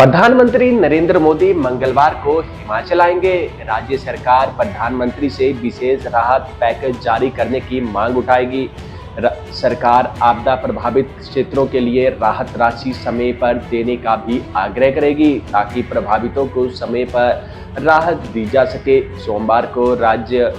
प्रधानमंत्री नरेंद्र मोदी मंगलवार को हिमाचल आएंगे। राज्य सरकार प्रधानमंत्री से विशेष राहत पैकेज जारी करने की मांग उठाएगी। सरकार आपदा प्रभावित क्षेत्रों के लिए राहत राशि समय पर देने का भी आग्रह करेगी ताकि प्रभावितों को समय पर राहत दी जा सके। सोमवार को राज्य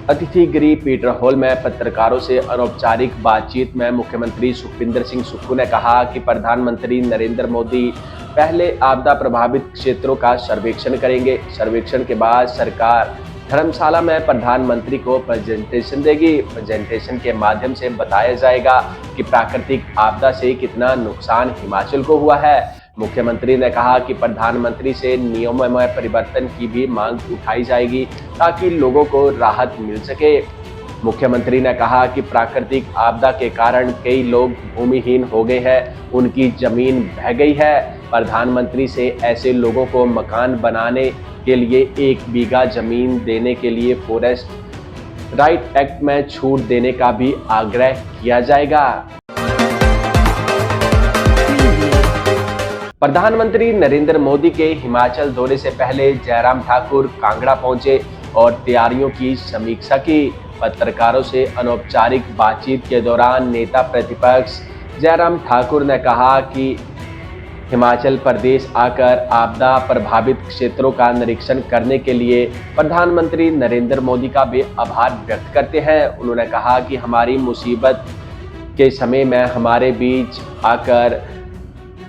अतिथि गृह पीटर हॉल में पत्रकारों से अनौपचारिक बातचीत में मुख्यमंत्री सुखविंदर सिंह सुक्खू ने कहा कि प्रधानमंत्री नरेंद्र मोदी पहले आपदा प्रभावित क्षेत्रों का सर्वेक्षण करेंगे। सर्वेक्षण के बाद सरकार धर्मशाला में प्रधानमंत्री को प्रेजेंटेशन देगी। प्रेजेंटेशन के माध्यम से बताया जाएगा कि प्राकृतिक आपदा से कितना नुकसान हिमाचल को हुआ है। मुख्यमंत्री ने कहा कि प्रधानमंत्री से नियमों में परिवर्तन की भी मांग उठाई जाएगी ताकि लोगों को राहत मिल सके। मुख्यमंत्री ने कहा कि प्राकृतिक आपदा के कारण कई लोग भूमिहीन हो गए हैं, उनकी जमीन बह गई है। प्रधानमंत्री से ऐसे लोगों को मकान बनाने के लिए 1 बीघा जमीन देने के लिए फॉरेस्ट राइट एक्ट में छूट देने का भी आग्रह किया जाएगा। प्रधानमंत्री नरेंद्र मोदी के हिमाचल दौरे से पहले जयराम ठाकुर कांगड़ा पहुंचे और तैयारियों की समीक्षा की। पत्रकारों से अनौपचारिक बातचीत के दौरान नेता प्रतिपक्ष जयराम ठाकुर ने कहा कि हिमाचल प्रदेश आकर आपदा प्रभावित क्षेत्रों का निरीक्षण करने के लिए प्रधानमंत्री नरेंद्र मोदी का भी आभार व्यक्त करते हैं। उन्होंने कहा कि हमारी मुसीबत के समय में हमारे बीच आकर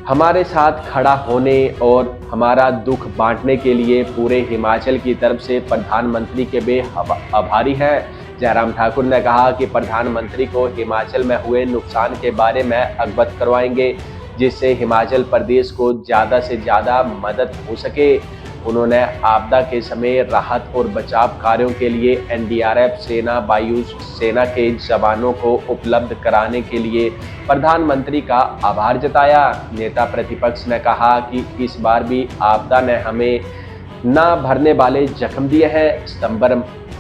हमारे साथ खड़ा होने और हमारा दुख बांटने के लिए पूरे हिमाचल की तरफ से प्रधानमंत्री के भी आभारी हैं। जयराम ठाकुर ने कहा कि प्रधानमंत्री को हिमाचल में हुए नुकसान के बारे में अवगत करवाएंगे जिससे हिमाचल प्रदेश को ज़्यादा से ज़्यादा मदद हो सके। उन्होंने आपदा के समय राहत और बचाव कार्यों के लिए एनडीआरएफ सेना वायु सेना के जवानों को उपलब्ध कराने के लिए प्रधानमंत्री का आभार जताया। नेता प्रतिपक्ष ने कहा कि इस बार भी आपदा ने हमें ना भरने वाले जख्म दिए हैं। सितंबर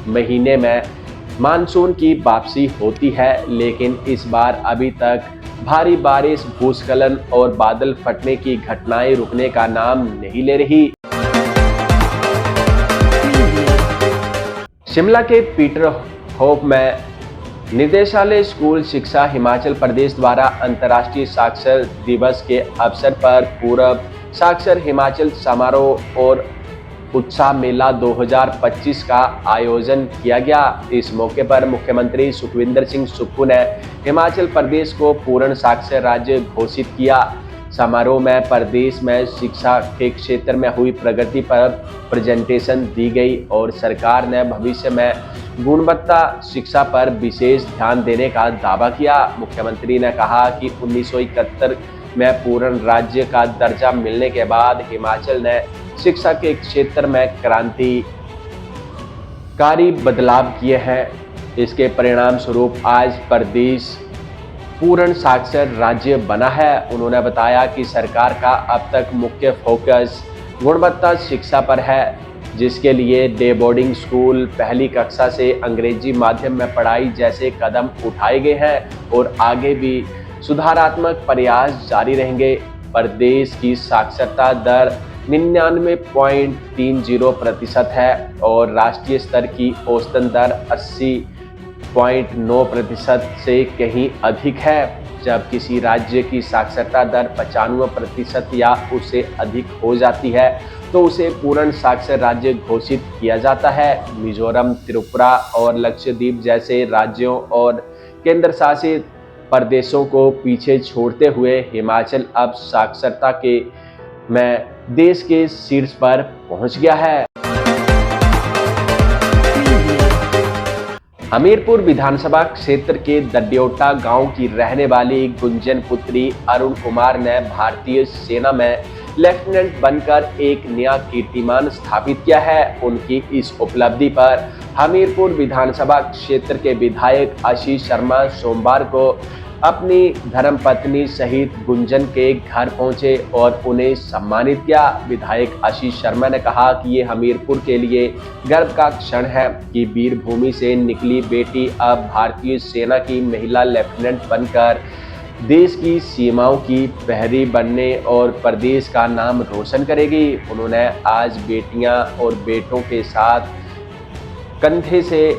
महीने में मानसून की वापसी होती है, लेकिन इस बार अभी तक भारी बारिश, भूस्खलन और बादल फटने की घटनाएं रुकने का नाम नहीं ले रही। शिमला के पीटर होप में निदेशालय स्कूल शिक्षा हिमाचल प्रदेश द्वारा अंतर्राष्ट्रीय साक्षर दिवस के अवसर पर पूर्व साक्षर हिमाचल समारोह और उत्साह मेला 2025 का आयोजन किया गया। इस मौके पर मुख्यमंत्री सुखविंदर सिंह सुक्खू ने हिमाचल प्रदेश को पूर्ण साक्षर राज्य घोषित किया। समारोह में प्रदेश में शिक्षा के क्षेत्र में हुई प्रगति पर प्रेजेंटेशन दी गई और सरकार ने भविष्य में गुणवत्ता शिक्षा पर विशेष ध्यान देने का दावा किया। मुख्यमंत्री ने कहा कि 1971 में पूर्ण राज्य का दर्जा मिलने के बाद हिमाचल ने शिक्षा के क्षेत्र में क्रांतिकारी बदलाव किए हैं। इसके परिणाम स्वरूप आज प्रदेश पूर्ण साक्षर राज्य बना है। उन्होंने बताया कि सरकार का अब तक मुख्य फोकस गुणवत्ता शिक्षा पर है, जिसके लिए डे बोर्डिंग स्कूल, पहली कक्षा से अंग्रेजी माध्यम में पढ़ाई जैसे कदम उठाए गए हैं और आगे भी सुधारात्मक प्रयास जारी रहेंगे। प्रदेश की साक्षरता दर 99.30% है और राष्ट्रीय स्तर की औसतन दर 80.9% से कहीं अधिक है। जब किसी राज्य की साक्षरता दर 95% या उससे अधिक हो जाती है तो उसे पूर्ण साक्षर राज्य घोषित किया जाता है। मिजोरम, त्रिपुरा और लक्षद्वीप जैसे राज्यों और केंद्र शासित प्रदेशों को पीछे छोड़ते हुए हिमाचल अब साक्षरता के में देश के शीर्ष पर पहुंच गया है। हमीरपुर विधानसभा क्षेत्र के दड्योटा गांव की रहने वाली गुंजन पुत्री अरुण कुमार ने भारतीय सेना में लेफ्टिनेंट बनकर एक नया कीर्तिमान स्थापित किया है। उनकी इस उपलब्धि पर हमीरपुर विधानसभा क्षेत्र के विधायक आशीष शर्मा सोमवार को अपनी धर्मपत्नी सहित गुंजन के घर पहुंचे और उन्हें सम्मानित किया। विधायक आशीष शर्मा ने कहा कि ये हमीरपुर के लिए गर्व का क्षण है कि वीरभूमि से निकली बेटी अब भारतीय सेना की महिला लेफ्टिनेंट बनकर देश की सीमाओं की प्रहरी बनने और प्रदेश का नाम रोशन करेगी। उन्होंने आज बेटियां और बेटों के साथ कंधे से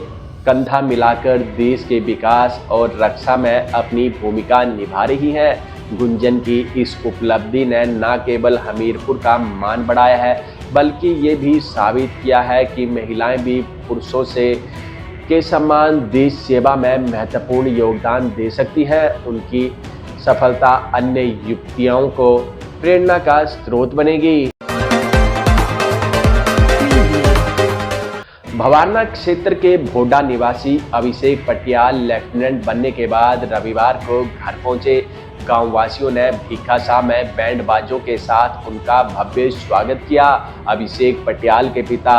कंधा मिलाकर देश के विकास और रक्षा में अपनी भूमिका निभा रही हैं। गुंजन की इस उपलब्धि ने न केवल हमीरपुर का मान बढ़ाया है, बल्कि ये भी साबित किया है कि महिलाएं भी पुरुषों से के समान देश सेवा में महत्वपूर्ण योगदान दे सकती हैं। उनकी सफलता अन्य युवतियों को प्रेरणा का स्रोत बनेगी। भवारना क्षेत्र के भोडा निवासी अभिषेक पटियाल लेफ्टिनेंट बनने के बाद रविवार को घर पहुंचे। गांव वासियों ने भीखासा में बैंड बाजों के साथ उनका भव्य स्वागत किया। अभिषेक पटियाल के पिता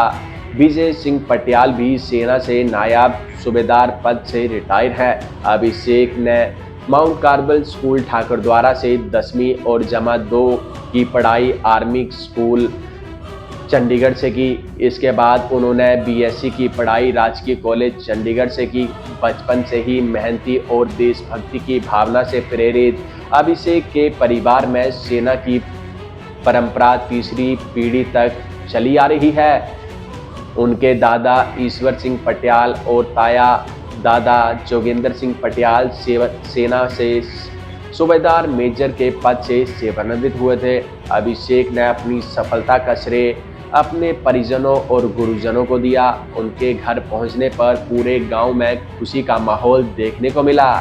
विजय सिंह पटियाल भी सेना से नायब सूबेदार पद से रिटायर हैं। अभिषेक ने माउंट कार्मल स्कूल ठाकुरद्वारा से 10वीं और जमा 2 की पढ़ाई आर्मी स्कूल चंडीगढ़ से की। इसके बाद उन्होंने बीएससी की पढ़ाई राजकीय कॉलेज चंडीगढ़ से की। बचपन से ही मेहनती और देशभक्ति की भावना से प्रेरित अभिषेक के परिवार में सेना की परंपरा तीसरी पीढ़ी तक चली आ रही है। उनके दादा ईश्वर सिंह पटियाल और ताया दादा जोगेंद्र सिंह पटियाल सेना से सूबेदार मेजर के पद से सेवानिवृत्त हुए थे। अभिषेक ने अपनी सफलता का श्रेय अपने परिजनों और गुरुजनों को दिया। उनके घर पहुंचने पर पूरे गांव में खुशी का माहौल देखने को मिला।